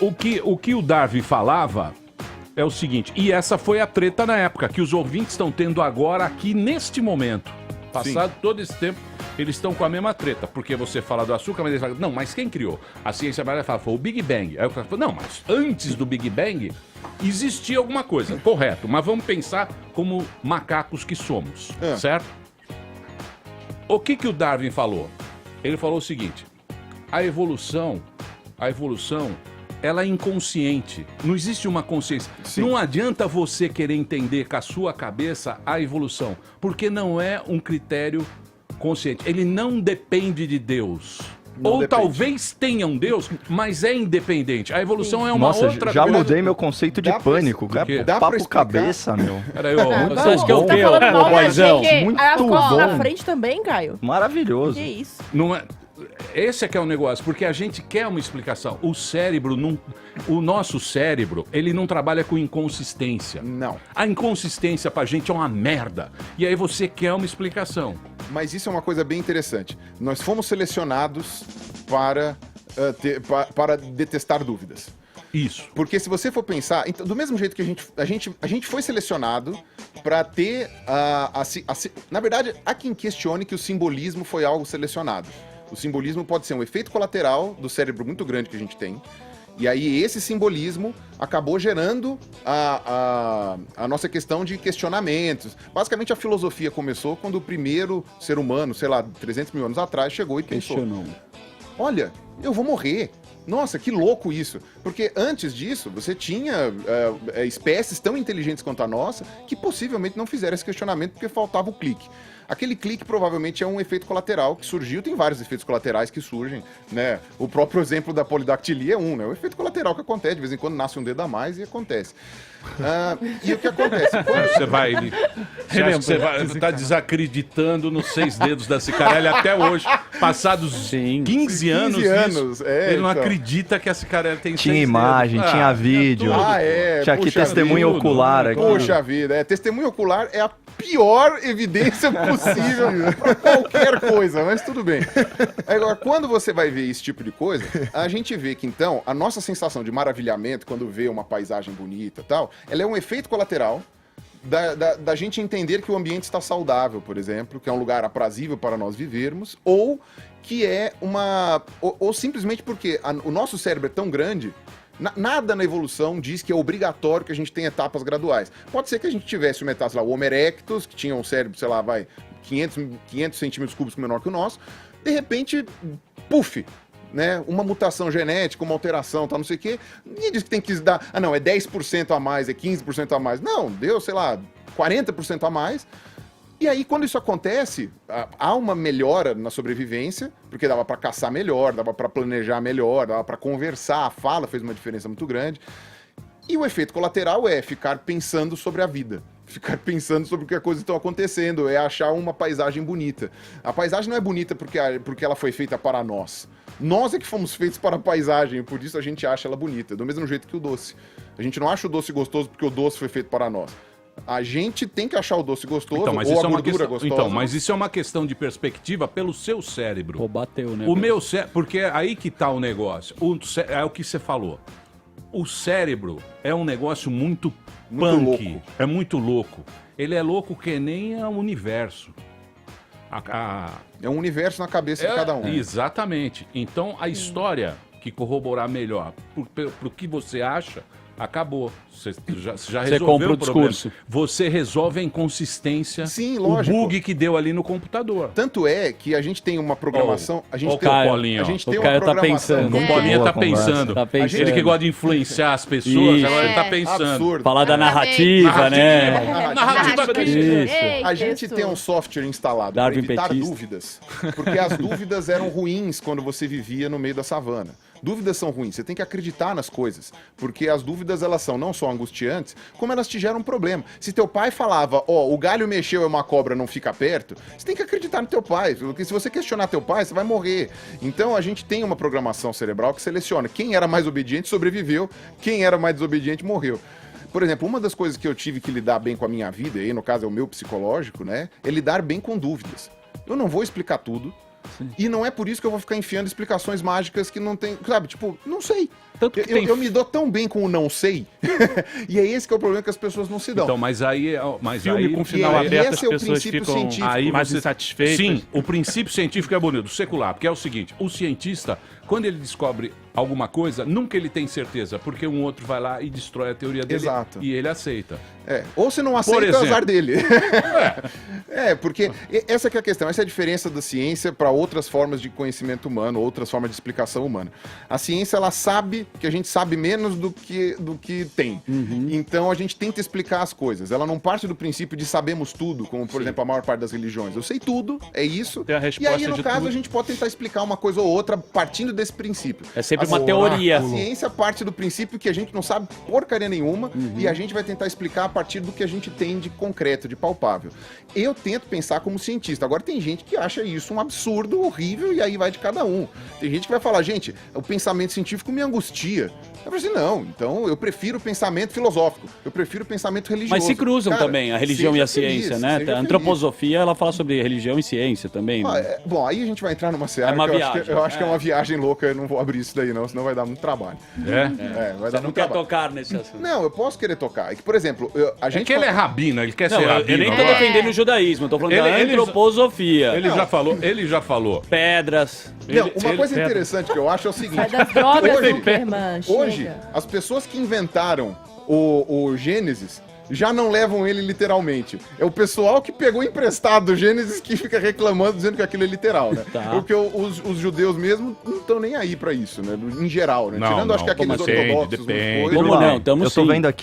O que o Darwin falava é o seguinte, e essa foi a treta na época, que os ouvintes estão tendo agora aqui neste momento. Passado todo esse tempo, eles estão com a mesma treta, porque você fala do açúcar, mas eles falam, não, mas quem criou? A ciência brasileira fala, foi o Big Bang. Aí o cara fala, não, mas antes do Big Bang existia alguma coisa, correto, mas vamos pensar como macacos que somos, certo? O que o Darwin falou? Ele falou o seguinte, a evolução, ela é inconsciente. Não existe uma consciência. Sim. Não adianta você querer entender com a sua cabeça a evolução, porque não é um critério consciente. Ele não depende de Deus. Ou depende. Talvez tenha um Deus, mas é independente. A evolução é uma outra coisa. Já mudei meu conceito de pânico. Dá papo cabeça, meu. Peraí, Você acha que é o quê, Boizão? Muito bom. Na frente também, Caio. Maravilhoso. Que isso? Não é... Esse é que é o negócio, porque a gente quer uma explicação. O cérebro, o nosso cérebro, ele não trabalha com inconsistência. Não. A inconsistência pra gente é uma merda. E aí você quer uma explicação. Mas isso é uma coisa bem interessante. Nós fomos selecionados para detestar dúvidas. Isso. Porque se você for pensar, então, do mesmo jeito que a gente foi selecionado para ter na verdade, há quem questione que o simbolismo foi algo selecionado. O simbolismo pode ser um efeito colateral do cérebro muito grande que a gente tem. E aí esse simbolismo acabou gerando a nossa questão de questionamentos. Basicamente a filosofia começou quando o primeiro ser humano, sei lá, 300 mil anos atrás, chegou e pensou: olha, eu vou morrer. Nossa, que louco isso. Porque antes disso, você tinha espécies tão inteligentes quanto a nossa que possivelmente não fizeram esse questionamento porque faltava o clique. Aquele clique provavelmente é um efeito colateral que surgiu, tem vários efeitos colaterais que surgem, né? O próprio exemplo da polidactilia é um, né? O efeito colateral que acontece, de vez em quando nasce um dedo a mais e acontece. E o que acontece? Você vai... Você tá desacreditando nos 6 dedos da Cicarelli até hoje, passados 15 anos ele não acredita que a Cicarelli tem 6 dedos. Tinha imagem, tinha vídeo, tinha aqui testemunho ocular. Aqui. Poxa vida, testemunho ocular é a pior evidência possível para qualquer coisa, mas tudo bem. Agora, quando você vai ver esse tipo de coisa, a gente vê que, então, a nossa sensação de maravilhamento quando vê uma paisagem bonita e tal, ela é um efeito colateral da gente entender que o ambiente está saudável, por exemplo, que é um lugar aprazível para nós vivermos, ou que é ou simplesmente porque o nosso cérebro é tão grande. Nada na evolução diz que é obrigatório que a gente tenha etapas graduais. Pode ser que a gente tivesse uma etapa, sei lá, o Homo erectus, que tinha um cérebro, sei lá, 500 centímetros cúbicos menor que o nosso, de repente, puf, né, uma mutação genética, uma alteração, tal, não sei o quê, ninguém diz que tem que dar, é 10% a mais, é 15% a mais. Não, deu, sei lá, 40% a mais. E aí, quando isso acontece, há uma melhora na sobrevivência, porque dava para caçar melhor, dava para planejar melhor, dava para conversar, a fala fez uma diferença muito grande. E o efeito colateral é ficar pensando sobre a vida, ficar pensando sobre o que as coisas estão acontecendo, é achar uma paisagem bonita. A paisagem não é bonita porque ela foi feita para nós. Nós é que fomos feitos para a paisagem, e por isso a gente acha ela bonita, do mesmo jeito que o doce. A gente não acha o doce gostoso porque o doce foi feito para nós. A gente tem que achar o doce gostoso ou a gordura gostosa. Então, mas isso é uma questão de perspectiva pelo seu cérebro. Pô, bateu, né? O meu cérebro, porque é aí que tá o negócio. É o que você falou. O cérebro é um negócio muito punk. Louco. É muito louco. Ele é louco que nem o universo. É um universo na cabeça de cada um. Exatamente. Então, a história que corroborar melhor pro que você acha, acabou. Você já resolveu compra o problema. discurso. Você resolve a inconsistência, sim, lógico, o bug que deu ali no computador. Tanto é que a gente tem uma programação... a gente tem o Paulinho. A gente tem o Caio tá pensando. O Paulinho tá pensando. Ele que gosta de influenciar as pessoas, agora ele tá pensando. Absurdo. Falar da narrativa, né? Narrativa Isso. A gente tem um software instalado para evitar dúvidas, porque as dúvidas eram ruins quando você vivia no meio da savana. Dúvidas são ruins, você tem que acreditar nas coisas, porque as dúvidas elas são não só angustiantes, como elas te geram um problema. Se teu pai falava, o galho mexeu e uma cobra não fica perto, você tem que acreditar no teu pai, porque se você questionar teu pai, você vai morrer. Então a gente tem uma programação cerebral que seleciona quem era mais obediente sobreviveu, quem era mais desobediente morreu. Por exemplo, uma das coisas que eu tive que lidar bem com a minha vida, e aí no caso é o meu psicológico, né, é lidar bem com dúvidas. Eu não vou explicar tudo, E não é por isso que eu vou ficar enfiando explicações mágicas que não tem, sabe? Tipo, não sei. Tanto que tem... Eu me dou tão bem com o não sei. E é esse que é o problema que as pessoas não se dão. Então, mas aí... Filme com final aberto, as esse é o pessoas princípio ficam científico. mais insatisfeitas. Sim, o princípio científico é bonito, secular, porque é o seguinte, o cientista, quando ele descobre alguma coisa, nunca ele tem certeza, porque um outro vai lá e destrói a teoria dele. Exato. E ele aceita. Ou se não aceita, é o exemplo. azar dele. Porque essa que é a questão, essa é a diferença da ciência para outras formas de conhecimento humano, outras formas de explicação humana. A ciência, ela sabe que a gente sabe menos do que tem. Então, a gente tenta explicar as coisas. Ela não parte do princípio de sabemos tudo, como, por exemplo, a maior parte das religiões. Eu sei tudo, é isso. Tem a E resposta aí, no de caso, tudo. a gente pode tentar explicar uma coisa ou outra partindo desse princípio. É sempre uma teoria. A ciência parte do princípio que a gente não sabe porcaria nenhuma e a gente vai tentar explicar a partir do que a gente tem de concreto, de palpável. Eu tento pensar como cientista. Agora tem gente que acha isso um absurdo, horrível, e aí vai de cada um. Tem gente que vai falar, gente, o pensamento científico me angustia. Eu falo assim, não, então eu prefiro o pensamento filosófico, eu prefiro o pensamento religioso. Mas se cruzam Cara, também, a religião e a seja ciência, feliz, né? seja A feliz. antroposofia, ela fala sobre religião e ciência também. Ah, né? bom, aí a gente vai entrar numa seara É uma que viagem, eu acho que é uma viagem louca, eu não vou abrir isso daí não, senão vai dar muito trabalho. É? Vai Você dar não muito quer trabalho. tocar nesse assunto. Não, eu posso querer tocar. É que, por exemplo, a É gente... que ele é rabino, ele quer Não, ser eu rabino. nem tô agora. defendendo o judaísmo, eu tô falando da Ele- antroposofia. Ele já falou. Pedras. Não, uma ele- coisa interessante que eu acho é o seguinte. Sai das drogas, Hoje- Superman. Hoje, chega. as pessoas que inventaram o Gênesis já não levam ele literalmente. É o pessoal que pegou emprestado o Gênesis que fica reclamando, dizendo que aquilo é literal, né? Tá. Porque os judeus mesmo não estão nem aí pra isso, né? Em geral, né? Não, Tirando, acho não, que aqueles como depende, ortodoxos, depende. coisa. Como não? Tamo Eu tô sim. vendo aqui